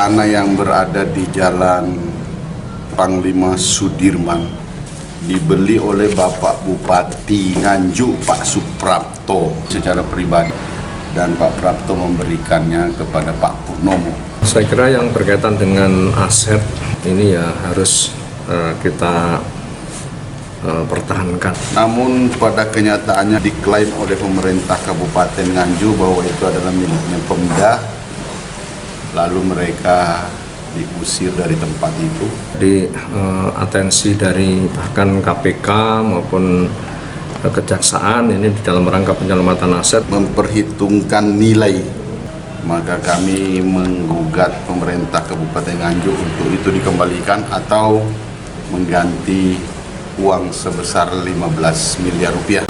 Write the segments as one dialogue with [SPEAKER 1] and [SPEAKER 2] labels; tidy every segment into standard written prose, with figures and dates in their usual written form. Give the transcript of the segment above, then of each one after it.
[SPEAKER 1] tanah yang berada di Jalan Panglima Sudirman dibeli oleh Bapak Bupati Nganjuk Pak Suprapto secara pribadi, dan Pak Prapto memberikannya kepada Pak Purnomo.
[SPEAKER 2] Saya kira yang berkaitan dengan aset ini ya harus kita pertahankan.
[SPEAKER 1] Namun pada kenyataannya diklaim oleh pemerintah Kabupaten Nganjuk bahwa itu adalah miliknya Pemda, lalu mereka diusir dari tempat itu.
[SPEAKER 2] Di atensi dari bahkan KPK maupun kejaksaan ini di dalam rangka penyelamatan aset
[SPEAKER 1] Memperhitungkan nilai, maka kami menggugat pemerintah Kabupaten Nganjuk untuk itu dikembalikan atau mengganti uang sebesar 15 miliar rupiah.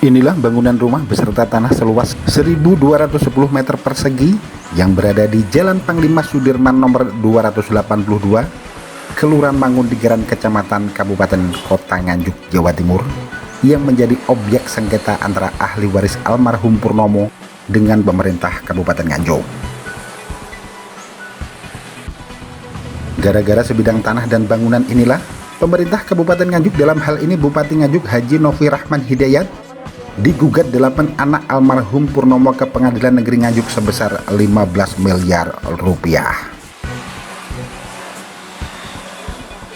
[SPEAKER 3] Inilah bangunan rumah beserta tanah seluas 1.210 meter persegi yang berada di Jalan Panglima Sudirman nomor 282, Kelurahan Mangundigaran, Kecamatan Kabupaten Kota Nganjuk, Jawa Timur, yang menjadi objek sengketa antara ahli waris almarhum Purnomo dengan pemerintah Kabupaten Nganjuk. Gara-gara sebidang tanah dan bangunan inilah, pemerintah Kabupaten Nganjuk, dalam hal ini Bupati Nganjuk Haji Novi Rahman Hidayat, digugat 8 anak almarhum Purnomo ke Pengadilan Negeri Nganjuk sebesar 15 miliar rupiah.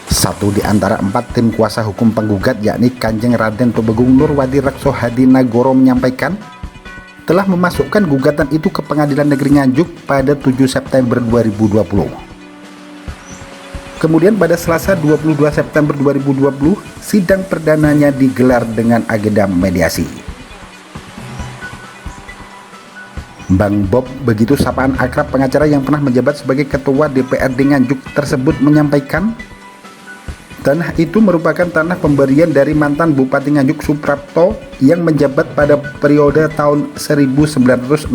[SPEAKER 3] Satu di antara 4 tim kuasa hukum penggugat, yakni Kanjeng Raden Tumegung Nurwadi Rekso Hadi Nagoro, menyampaikan telah memasukkan gugatan itu ke Pengadilan Negeri Nganjuk pada 7 September 2020. Kemudian pada Selasa 22 September 2020, sidang perdananya digelar dengan agenda mediasi. Bang Bob, begitu sapaan akrab pengacara yang pernah menjabat sebagai Ketua DPRD Nganjuk tersebut, menyampaikan tanah itu merupakan tanah pemberian dari mantan Bupati Nganjuk Suprapto yang menjabat pada periode tahun 1968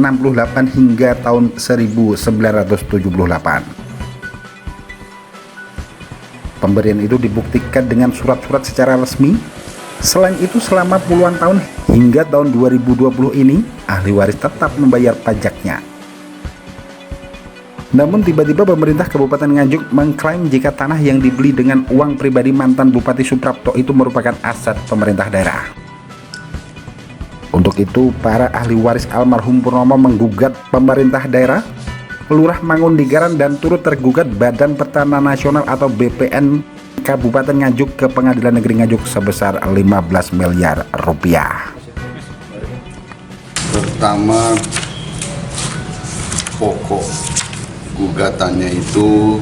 [SPEAKER 3] hingga tahun 1978. Pemberian itu dibuktikan dengan surat-surat secara resmi. Selain itu, selama puluhan tahun hingga tahun 2020 ini, ahli waris tetap membayar pajaknya. Namun tiba-tiba pemerintah Kabupaten Nganjuk mengklaim jika tanah yang dibeli dengan uang pribadi mantan Bupati Suprapto itu merupakan aset pemerintah daerah. Untuk itu, para ahli waris almarhum Purnomo menggugat pemerintah daerah, Lurah Mangundigaran, dan turut tergugat Badan Pertanahan Nasional atau BPN Kabupaten Nganjuk ke Pengadilan Negeri Nganjuk sebesar 15 miliar rupiah.
[SPEAKER 1] Pertama, pokok gugatannya itu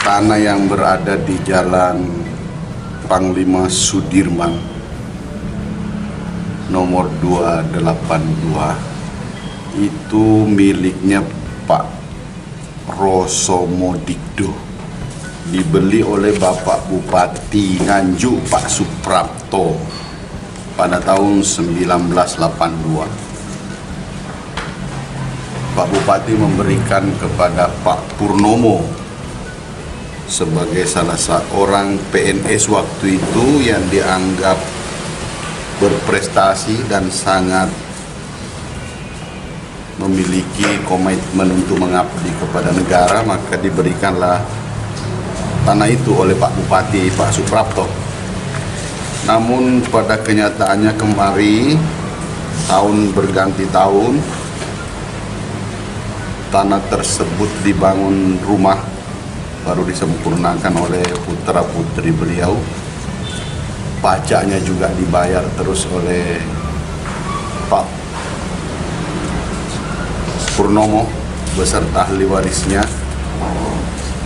[SPEAKER 1] tanah yang berada di Jalan Panglima Sudirman nomor 282, itu miliknya Pak Rosomodikdo, dibeli oleh Bapak Bupati Nganjuk Pak Suprapto pada tahun 1982. Pak Bupati memberikan kepada Pak Purnomo sebagai salah seorang PNS waktu itu yang dianggap berprestasi dan sangat memiliki komitmen untuk mengabdi kepada negara, maka diberikanlah tanah itu oleh Pak Bupati Pak Suprapto. Namun pada kenyataannya kemarin, tahun berganti tahun, tanah tersebut dibangun rumah, baru disempurnakan oleh putra-putri beliau. Pajaknya juga dibayar terus oleh Pak Purnomo beserta ahli warisnya.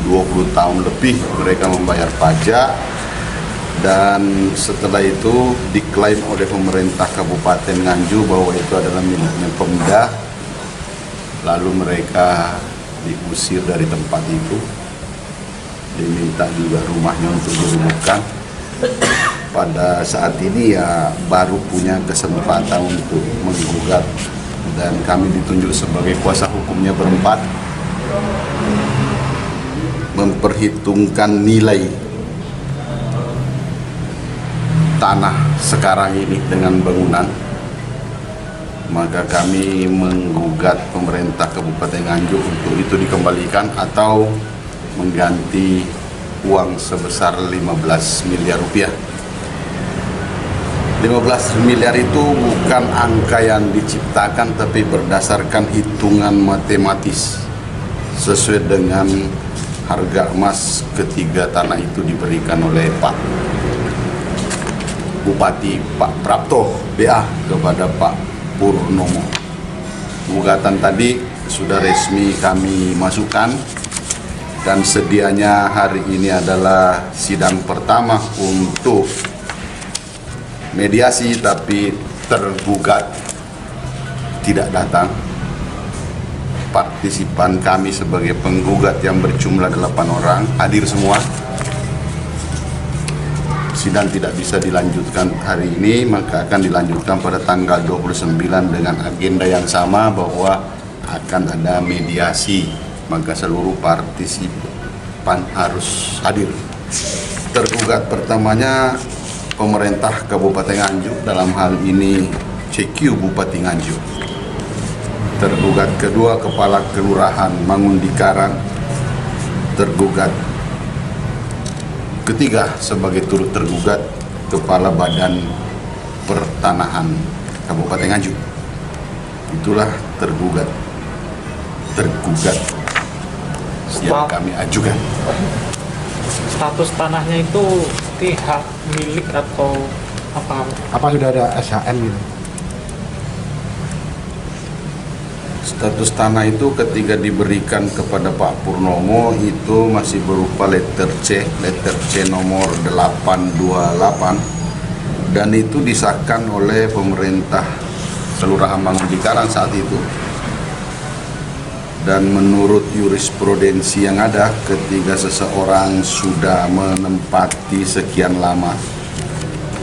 [SPEAKER 1] 20 tahun lebih mereka membayar pajak, dan setelah itu diklaim oleh pemerintah Kabupaten Nganjuk bahwa itu adalah miliknya Pemda, lalu mereka diusir dari tempat itu, diminta juga rumahnya untuk dirubuhkan. Pada saat ini ya baru punya kesempatan untuk menggugat dan kami ditunjuk sebagai kuasa hukumnya berempat, memperhitungkan nilai tanah sekarang ini dengan bangunan, maka kami menggugat pemerintah Kabupaten Nganjuk untuk itu dikembalikan atau mengganti uang sebesar 15 miliar rupiah. 15 miliar itu bukan angka yang diciptakan, tapi berdasarkan hitungan matematis sesuai dengan harga emas ketika tanah itu diberikan oleh Pak Bupati Pak Prapto BA kepada Pak Purnomo. Gugatan tadi sudah resmi kami masukkan dan sedianya hari ini adalah sidang pertama untuk mediasi, tapi tergugat tidak datang. Partisipan kami sebagai penggugat yang berjumlah 8 orang hadir semua. Sidang tidak bisa dilanjutkan hari ini, maka akan dilanjutkan pada tanggal 29 dengan agenda yang sama bahwa akan ada mediasi, maka seluruh partisipan harus hadir. Tergugat pertamanya pemerintah Kabupaten Nganjuk, dalam hal ini CQ Bupati Nganjuk. Tergugat kedua Kepala Kelurahan Mangundikarang. Tergugat ketiga sebagai turut tergugat Kepala Badan Pertanahan Kabupaten Nganjuk. Itulah tergugat yang kami ajukan.
[SPEAKER 4] Status tanahnya itu hak milik atau apa?
[SPEAKER 5] Apa sudah ada SHN gitu?
[SPEAKER 1] Status tanah itu ketika diberikan kepada Pak Purnomo itu masih berupa letter C nomor 828, dan itu disahkan oleh pemerintah Kelurahan Mangundikarang saat itu. Dan menurut jurisprudensi yang ada, ketika seseorang sudah menempati sekian lama,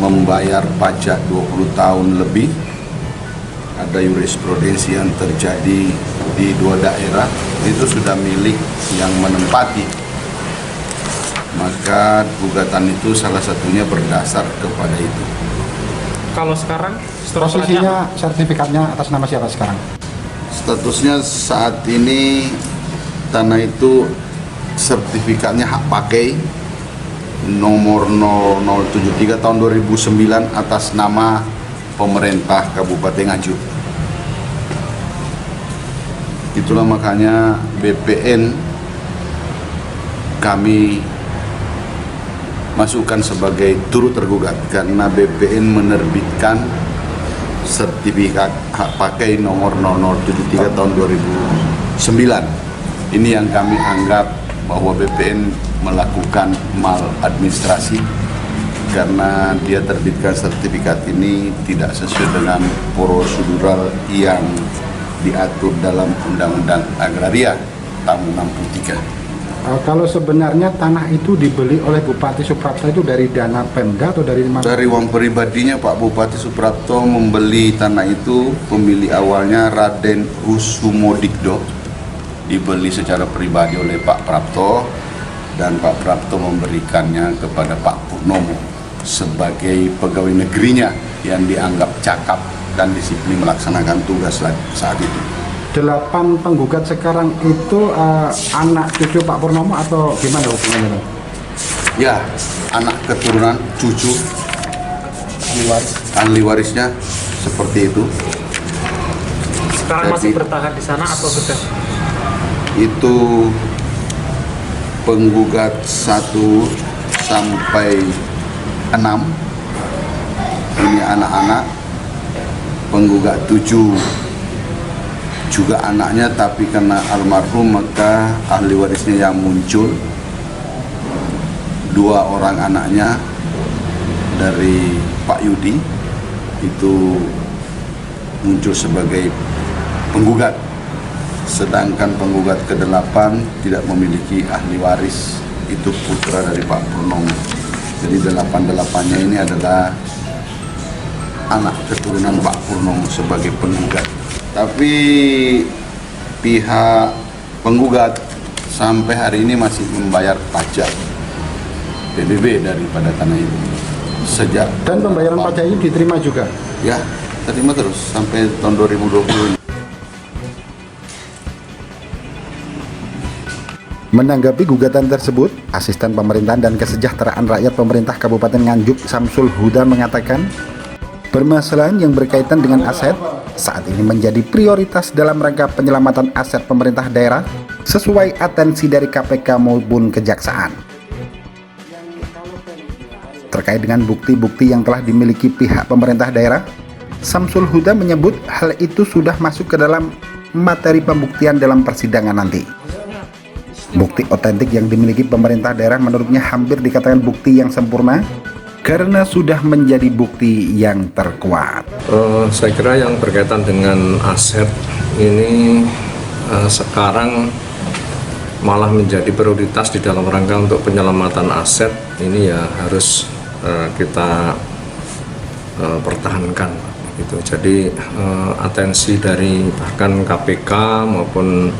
[SPEAKER 1] membayar pajak 20 tahun lebih, ada jurisprudensi yang terjadi di 2 daerah, itu sudah milik yang menempati. Maka gugatan itu salah satunya berdasar kepada itu.
[SPEAKER 4] Kalau sekarang
[SPEAKER 5] Posisinya sertifikatnya atas nama siapa sekarang?
[SPEAKER 1] Statusnya saat ini tanah itu sertifikatnya hak pakai nomor 0073 tahun 2009 atas nama pemerintah Kabupaten Nganjuk. Itulah makanya BPN kami masukkan sebagai turut tergugat karena BPN menerbitkan sertifikat hak pakai nomor 0073 tahun 2009. Ini yang kami anggap bahwa BPN melakukan maladministrasi karena dia terbitkan sertifikat ini tidak sesuai dengan prosedural yang diatur dalam Undang-Undang Agraria tahun 63.
[SPEAKER 5] Kalau sebenarnya tanah itu dibeli oleh Bupati Suprapto itu dari dana Pemda atau dari mana?
[SPEAKER 1] Dari uang pribadinya Pak Bupati Suprapto membeli tanah itu, pemilik awalnya Raden Rusumodikdo, dibeli secara pribadi oleh Pak Prapto, dan Pak Prapto memberikannya kepada Pak Purnomo sebagai pegawai negerinya yang dianggap cakap dan disiplin melaksanakan tugas saat itu.
[SPEAKER 5] 8 penggugat sekarang itu anak cucu Pak Purnomo atau gimana hubungannya?
[SPEAKER 1] Ya, anak keturunan, cucu, ahli warisnya seperti itu.
[SPEAKER 4] sekarang masih
[SPEAKER 1] Jadi,
[SPEAKER 4] bertahan di sana atau sudah?
[SPEAKER 1] Itu penggugat 1 sampai 6, ini anak-anak. Penggugat 7 juga anaknya, tapi karena almarhum maka ahli warisnya yang muncul 2 orang anaknya dari Pak Yudi itu muncul sebagai penggugat, sedangkan penggugat ke-8 tidak memiliki ahli waris, itu putra dari Pak Purnomo. Jadi 8-8-nya ini adalah anak keturunan Pak Purnomo sebagai penggugat. Tapi pihak penggugat sampai hari ini masih membayar pajak PBB daripada tanah itu. Sejak
[SPEAKER 5] Dan pembayaran pajak itu diterima juga.
[SPEAKER 1] ya terima terus sampai tahun 2020 ini.
[SPEAKER 3] Menanggapi gugatan tersebut, Asisten Pemerintahan dan Kesejahteraan Rakyat Pemerintah Kabupaten Nganjuk Samsul Huda mengatakan, permasalahan yang berkaitan dengan aset saat ini menjadi prioritas dalam rangka penyelamatan aset pemerintah daerah sesuai atensi dari KPK maupun Kejaksaan. Terkait dengan bukti-bukti yang telah dimiliki pihak pemerintah daerah, Samsul Huda menyebut hal itu sudah masuk ke dalam materi pembuktian dalam persidangan nanti. Bukti otentik yang dimiliki pemerintah daerah menurutnya hampir dikatakan bukti yang sempurna karena sudah menjadi bukti yang terkuat.
[SPEAKER 2] Saya kira yang berkaitan dengan aset ini sekarang malah menjadi prioritas di dalam rangka untuk penyelamatan aset ini ya harus kita pertahankan gitu. Jadi atensi dari bahkan KPK maupun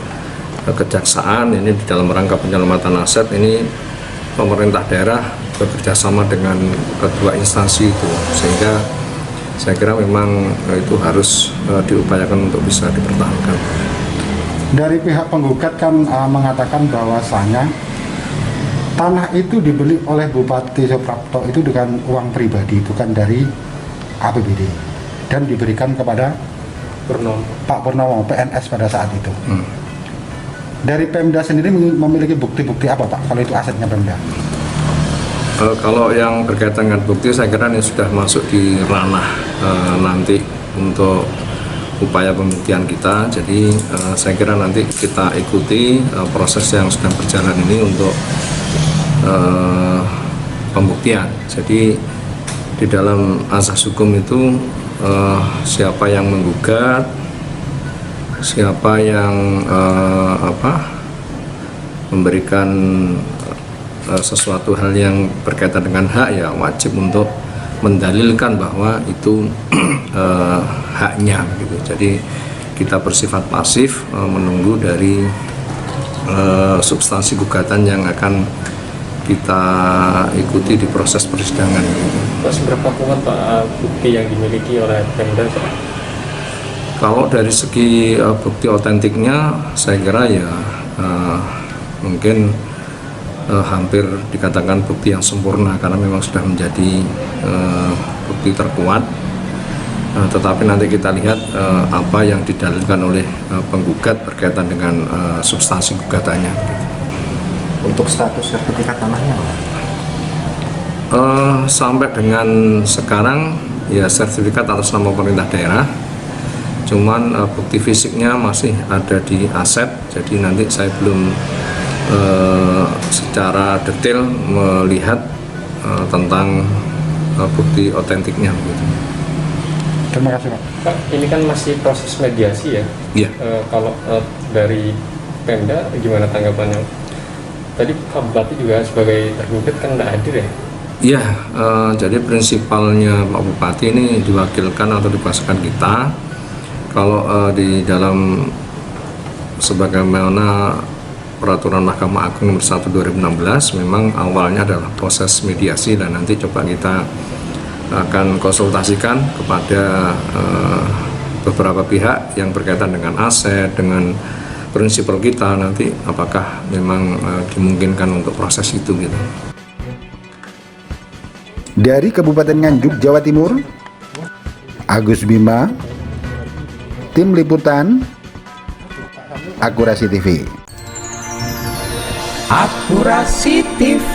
[SPEAKER 2] Kejaksaan ini di dalam rangka penyelamatan aset ini pemerintah daerah bekerjasama dengan kedua instansi itu, sehingga saya kira memang itu harus diupayakan untuk bisa dipertahankan.
[SPEAKER 5] Dari pihak penggugat kan mengatakan bahwasanya tanah itu dibeli oleh Bupati Suprapto itu dengan uang pribadi, bukan dari APBD, dan diberikan kepada Pak Purnomo PNS pada saat itu. Dari Pemda sendiri memiliki bukti-bukti apa Pak kalau itu asetnya Pemda?
[SPEAKER 2] Kalau yang berkaitan dengan bukti saya kira ini sudah masuk di ranah nanti untuk upaya pembuktian kita. Jadi saya kira nanti kita ikuti proses yang sedang berjalan ini untuk pembuktian. Jadi di dalam asas hukum itu siapa yang menggugat, siapa yang memberikan sesuatu hal yang berkaitan dengan hak ya wajib untuk mendalilkan bahwa itu haknya gitu. Jadi kita bersifat pasif menunggu dari substansi gugatan yang akan kita ikuti di proses persidangan.
[SPEAKER 6] Pak, seberapa kuat Pak bukti yang dimiliki oleh Pemda?
[SPEAKER 2] Kalau dari segi bukti otentiknya, saya kira ya mungkin hampir dikatakan bukti yang sempurna karena memang sudah menjadi bukti terkuat. Tetapi nanti kita lihat apa yang didalilkan oleh penggugat berkaitan dengan substansi gugatannya.
[SPEAKER 7] Untuk status sertifikat tanahnya,
[SPEAKER 2] sampai dengan sekarang ya sertifikat atas nama pemerintah daerah. Cuman bukti fisiknya masih ada di aset, jadi nanti saya belum secara detail melihat tentang bukti otentiknya.
[SPEAKER 5] Terima kasih Pak.
[SPEAKER 6] Pak, ini kan masih proses mediasi ya?
[SPEAKER 2] Iya.
[SPEAKER 6] Kalau dari Pemda gimana tanggapannya? Tadi Pak Bupati juga sebagai tergugat kan tidak hadir ya?
[SPEAKER 2] Iya, jadi prinsipalnya Pak Bupati ini diwakilkan atau dikuasakan kita. Kalau di dalam sebagaimana peraturan Mahkamah Agung nomor 1 2016 memang awalnya adalah proses mediasi dan nanti coba kita akan konsultasikan kepada beberapa pihak yang berkaitan dengan aset, dengan prinsipal kita nanti apakah memang dimungkinkan untuk proses itu gitu.
[SPEAKER 3] Dari Kabupaten Nganjuk, Jawa Timur, Agus Bima, Tim Liputan, Akurasi TV.
[SPEAKER 8] Akurasi TV.